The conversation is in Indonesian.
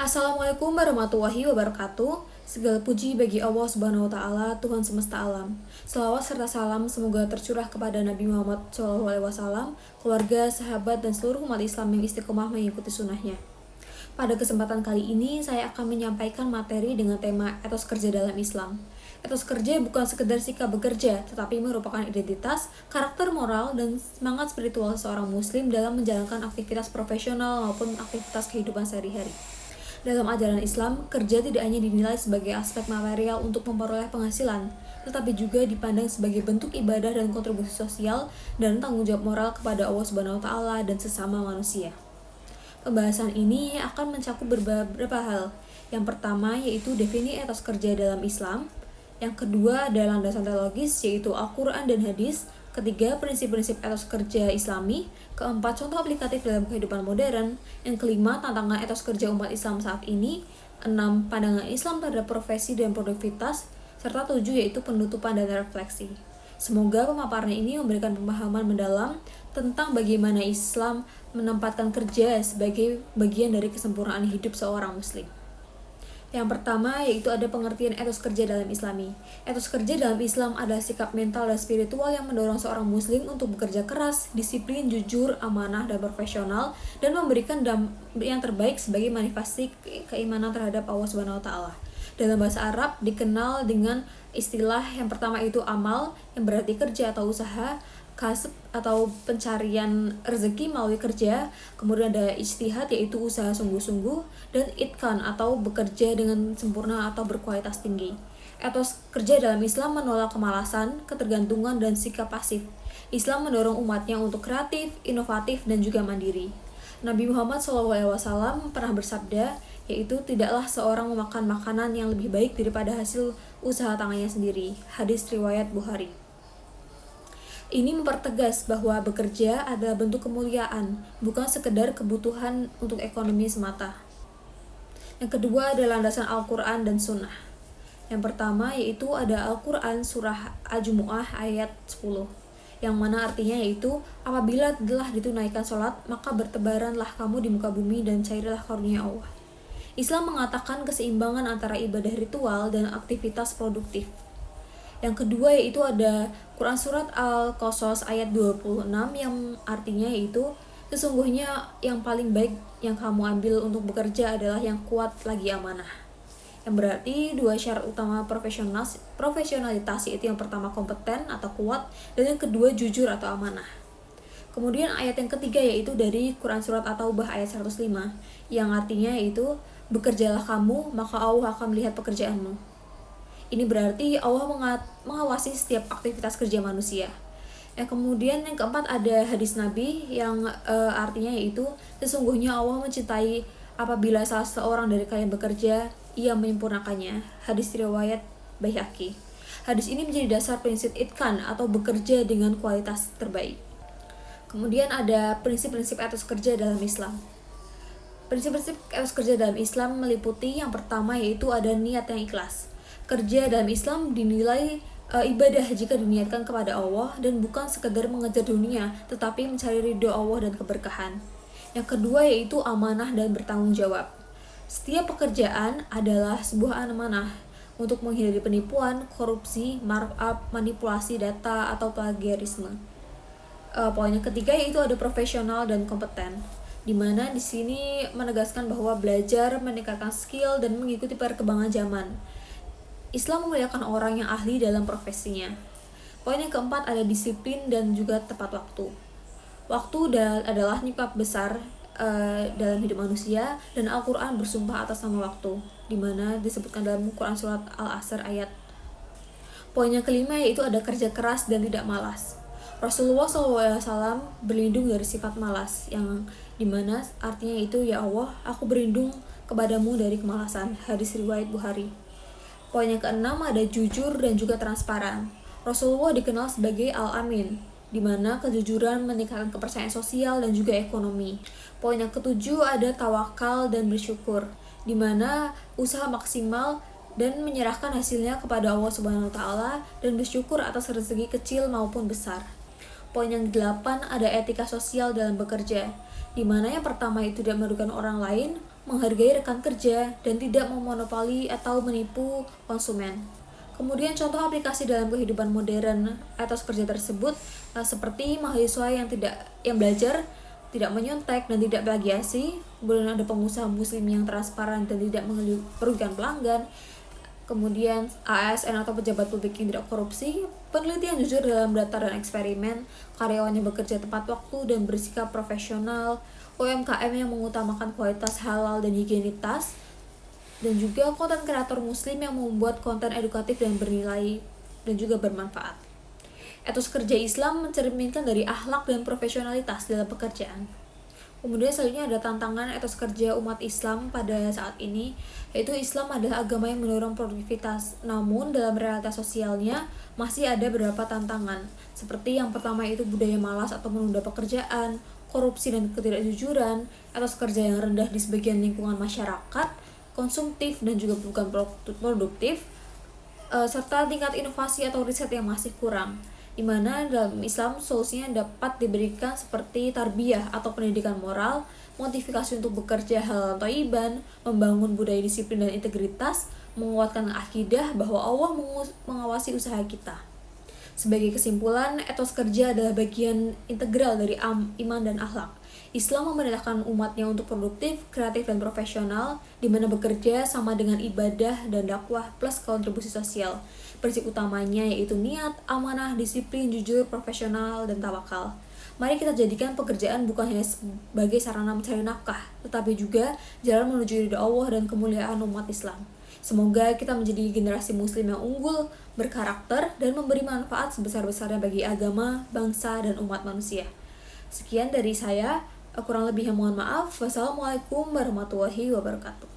Assalamualaikum warahmatullahi wabarakatuh. Segala puji bagi Allah Subhanahu wa taala, Tuhan semesta alam. Selawat serta salam semoga tercurah kepada Nabi Muhammad SAW, keluarga, sahabat, dan seluruh umat Islam yang istiqomah mengikuti sunnahnya. Pada kesempatan kali ini, saya akan menyampaikan materi dengan tema etos kerja dalam Islam. Etos kerja bukan sekedar sikap bekerja, tetapi merupakan identitas, karakter moral, dan semangat spiritual seorang muslim dalam menjalankan aktivitas profesional maupun aktivitas kehidupan sehari-hari. Dalam ajaran Islam, kerja tidak hanya dinilai sebagai aspek material untuk memperoleh penghasilan, tetapi juga dipandang sebagai bentuk ibadah dan kontribusi sosial dan tanggung jawab moral kepada Allah Subhanahu wa taala dan sesama manusia. Pembahasan ini akan mencakup beberapa hal. Yang pertama yaitu definisi etos kerja dalam Islam. Yang kedua adalah landasan teologis yaitu Al-Quran dan Hadis. Ketiga, prinsip-prinsip etos kerja Islami. Keempat, contoh aplikatif dalam kehidupan modern. Yang kelima, tantangan etos kerja umat Islam saat ini. 6, pandangan Islam terhadap profesi dan produktivitas. Serta 7, yaitu penutupan dan refleksi. Semoga pemaparan ini memberikan pemahaman mendalam tentang bagaimana Islam menempatkan kerja sebagai bagian dari kesempurnaan hidup seorang muslim. Yang pertama yaitu ada pengertian etos kerja dalam Islami. Etos kerja dalam Islam adalah sikap mental dan spiritual yang mendorong seorang muslim untuk bekerja keras, disiplin, jujur, amanah, dan profesional, dan memberikan yang terbaik sebagai manifestasi keimanan terhadap Allah Subhanahu wa taala. Dalam bahasa Arab dikenal dengan istilah yang pertama itu amal, yang berarti kerja atau usaha, kasb atau pencarian rezeki melalui kerja, kemudian ada ijtihad yaitu usaha sungguh-sungguh, dan itqan atau bekerja dengan sempurna atau berkualitas tinggi. Etos kerja dalam Islam menolak kemalasan, ketergantungan, dan sikap pasif. Islam mendorong umatnya untuk kreatif, inovatif, dan juga mandiri. Nabi Muhammad SAW pernah bersabda, yaitu tidaklah seorang memakan makanan yang lebih baik daripada hasil usaha tangannya sendiri. Hadis riwayat Bukhari. Ini mempertegas bahwa bekerja adalah bentuk kemuliaan, bukan sekedar kebutuhan untuk ekonomi semata. Yang kedua adalah landasan Al-Quran dan Sunnah. Yang pertama yaitu ada Al-Quran surah Al-Jumu'ah ayat 10, yang mana artinya yaitu apabila telah ditunaikan sholat, maka bertebaranlah kamu di muka bumi dan cairlah karunia Allah. Islam mengatakan keseimbangan antara ibadah ritual dan aktivitas produktif. Yang kedua yaitu ada Quran Surat Al-Qasas ayat 26 yang artinya yaitu sesungguhnya yang paling baik yang kamu ambil untuk bekerja adalah yang kuat lagi amanah. Yang berarti dua syarat utama profesionalitas yaitu yang pertama kompeten atau kuat dan yang kedua jujur atau amanah. Kemudian ayat yang ketiga yaitu dari Quran Surat At-Taubah ayat 105 yang artinya yaitu bekerjalah kamu maka Allah akan melihat pekerjaanmu. Ini berarti Allah mengawasi setiap aktivitas kerja manusia. Kemudian yang keempat ada hadis Nabi yang artinya yaitu sesungguhnya Allah mencintai apabila salah seorang dari kalian bekerja, ia menyempurnakannya. Hadis riwayat Baihaqi. Hadis ini menjadi dasar prinsip itqan atau bekerja dengan kualitas terbaik. Kemudian ada prinsip-prinsip etos kerja dalam Islam. Prinsip-prinsip etos kerja dalam Islam meliputi yang pertama yaitu ada niat yang ikhlas. Kerja dalam Islam dinilai ibadah jika diniatkan kepada Allah dan bukan sekedar mengejar dunia, tetapi mencari ridho Allah dan keberkahan. Yang kedua yaitu amanah dan bertanggung jawab. Setiap pekerjaan adalah sebuah amanah untuk menghindari penipuan, korupsi, markup, manipulasi data, atau plagiarisme. Poin yang ketiga yaitu ada profesional dan kompeten, di mana di sini menegaskan bahwa belajar, meningkatkan skill, dan mengikuti perkembangan zaman. Islam memuliakan orang yang ahli dalam profesinya. Poin yang keempat ada disiplin dan juga tepat waktu. Waktu adalah nyikap besar dalam hidup manusia dan Al-Quran bersumpah atas nama waktu, di mana disebutkan dalam Quran Surat Al-Asr ayat. Poin yang kelima yaitu ada kerja keras dan tidak malas. Rasulullah SAW berlindung dari sifat malas, yang dimana artinya itu ya Allah, aku berlindung kepadamu dari kemalasan. Hadis riwayat Bukhari. Poin yang keenam ada jujur dan juga transparan. Rasulullah dikenal sebagai Al-Amin, di mana kejujuran meningkatkan kepercayaan sosial dan juga ekonomi. Poin yang ketujuh ada tawakal dan bersyukur, di mana usaha maksimal dan menyerahkan hasilnya kepada Allah Subhanahu wa taala dan bersyukur atas rezeki kecil maupun besar. Poin yang delapan ada etika sosial dalam bekerja, di mana yang pertama itu tidak merugikan orang lain, menghargai rekan kerja, dan tidak memonopoli atau menipu konsumen. Kemudian contoh aplikasi dalam kehidupan modern etos kerja tersebut seperti mahasiswa yang belajar tidak menyontek dan tidak plagiasi, kemudian ada pengusaha muslim yang transparan dan tidak merugikan pelanggan, kemudian ASN atau pejabat publik yang tidak korupsi, peneliti yang jujur dalam data dan eksperimen, karyawan yang bekerja tepat waktu dan bersikap profesional, UMKM yang mengutamakan kualitas halal dan higienitas, dan juga konten kreator muslim yang membuat konten edukatif dan bernilai dan juga bermanfaat. Etos kerja Islam mencerminkan dari akhlak dan profesionalitas dalam pekerjaan. Kemudian selanjutnya ada tantangan etos kerja umat Islam pada saat ini, yaitu Islam adalah agama yang mendorong produktivitas. Namun dalam realitas sosialnya masih ada beberapa tantangan, seperti yang pertama itu budaya malas atau menunda pekerjaan, korupsi dan ketidakjujuran, etos kerja yang rendah di sebagian lingkungan masyarakat, konsumtif dan juga bukan produktif, serta tingkat inovasi atau riset yang masih kurang, di mana dalam Islam solusinya dapat diberikan seperti tarbiyah atau pendidikan moral, motivasi untuk bekerja halal thayyiban, membangun budaya disiplin dan integritas, menguatkan akidah bahwa Allah mengawasi usaha kita. Sebagai kesimpulan, etos kerja adalah bagian integral dari iman dan akhlak. Islam memerintahkan umatnya untuk produktif, kreatif, dan profesional, di mana bekerja sama dengan ibadah dan dakwah plus kontribusi sosial. Prinsip utamanya yaitu niat, amanah, disiplin, jujur, profesional, dan tawakal. Mari kita jadikan pekerjaan bukan hanya sebagai sarana mencari nafkah, tetapi juga jalan menuju ridha Allah dan kemuliaan umat Islam. Semoga kita menjadi generasi muslim yang unggul, berkarakter, dan memberi manfaat sebesar-besarnya bagi agama, bangsa, dan umat manusia. Sekian dari saya, kurang lebihnya mohon maaf. Wassalamualaikum warahmatullahi wabarakatuh.